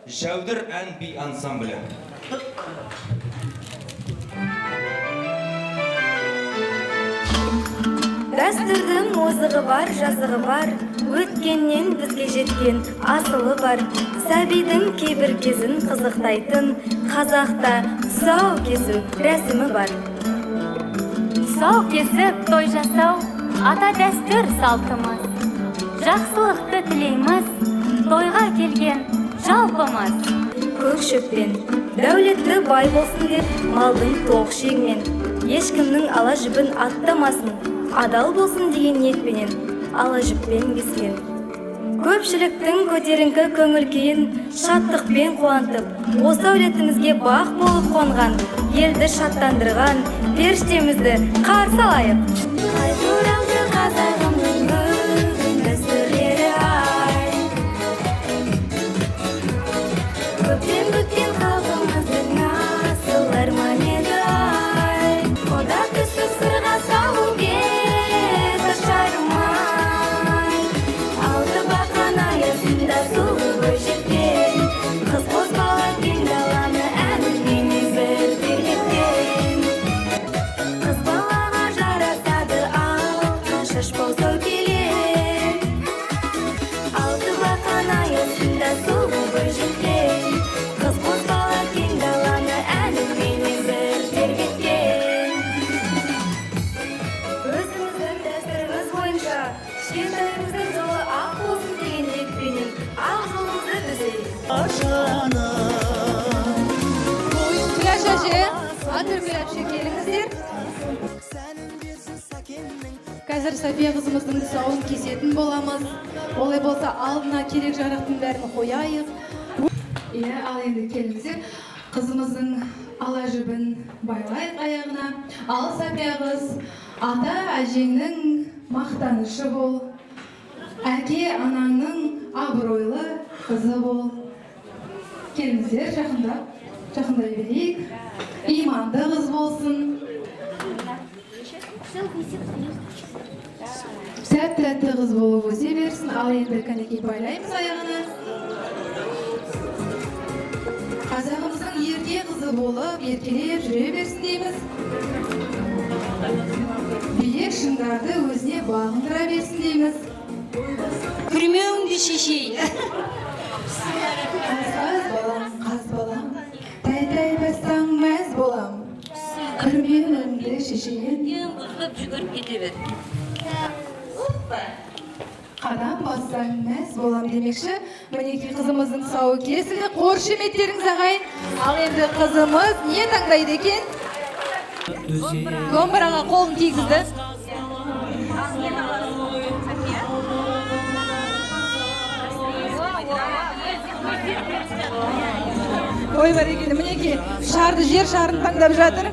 Жәудір ән би ансамблі. Дәстүрдің озығы бар, жазығы бар, өткеннен бізге жеткен асылы бар. Сәбидің кейбір кезін қызықтайтын қазақта тұсау кесу рәсімі бар. Тұсау кесіп той жасау ата дәстүр салтымыз. Жақсылықты тілейміз, тойға келген жалпымыз. Көк шөппен дәулетті бай болсын деп малдың тоқ шегімен, ешкімнің ала жібін аттамасын, адал болсын деген ниетпенен ала жіппен кескен. Көпшіліктің көтеріңкі көңіл күйін шаттықпен қуантып, осы әулетімізге бақ болып қонған, елді шаттандырған періштемізді қарсы алайық. Қайғырауды қазағымның бүгін дәстүрлері ай, көптен күткен халқымыздың асыл арманы еді ай. Ода түсіп сырға салу беті шармай, алды бақан аясында сұлу бойжеткен, қыз қозбала кең даланы әнімен езір тербеткен. Қыз балаға жарасады алқа шаш болсау келер, алды бақан аясында сұлу бойжеткен, қыз қозбала кең даланы әнімен езір тербеткен. Өзіміздің дәстүріміз бойынша кішкентайымыздың жолы ақ болсын деген ниетпенен ақ жолымызды түзейік. Gülaş Hacı, Atır Gülaş'ı келіңіздер. Қазір Сафия қызымыздың тұсауын кесетін боламыз. Олай болса алдына керек жарақтың бәрін қояйық. Ал енді келіңіздер. Қызымыздың ала жібін байлайық аяғына. Ал Сафия қыз, ата әжеңнің мақтанышы бол. Әке анаңның абыройлы қызы бол. Келіңіздер, жақындай берейік. Иманды қыз болсын. Сәтті қыз болып өсе берсін. Ал енді кәнекей байлаймыз аяғына. Қазағымыздың ерке қызы болып, еркелеп жүре берсін дейміз. Биік шыңдарды өзіне бағындыра берсін дейміз. Күрмеуіңді шешей. Қаз балам, тай бастан мәз болам. Күрмеуіңді шешейін. Ең бұзылып жүгіріп кете бер. Қадам бассаң мәз болам демекші. Мінеки қызымыздың сауы кесілді. Қоршеметтеріңіз ағайын. Ал енді қызымыз не таңдайды екен? Домбыраға қолын тигізді. Ой бар екен, мінеки шарды, жер шарын таңдап жатыр.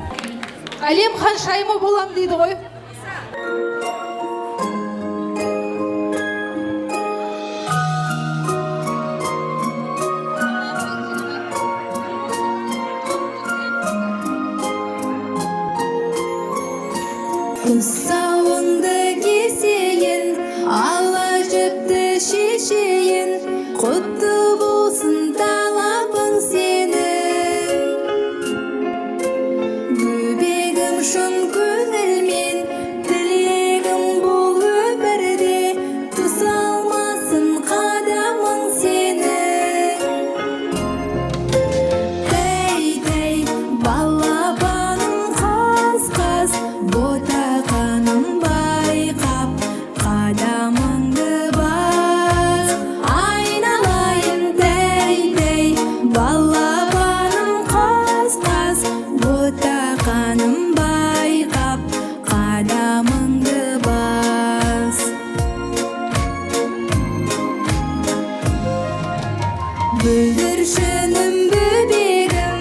Әлем хан шаймы болам дейді ғой. Тұсауыңды кесейін, ала жіпті шешейін, құтты болсын талабың сенің. Бөбегім шын көңілмен, тілегім бұл өмірде, тұсалмасын қадамың сенің. Тәй, балапаным қаз-қаз, ботақаным байқап, қадамыңды бас. Айналайын тәй, балапаным қаз-қаз, ботақаным байқап, қадамыңды бас. Бүлдіршінім бөбегім,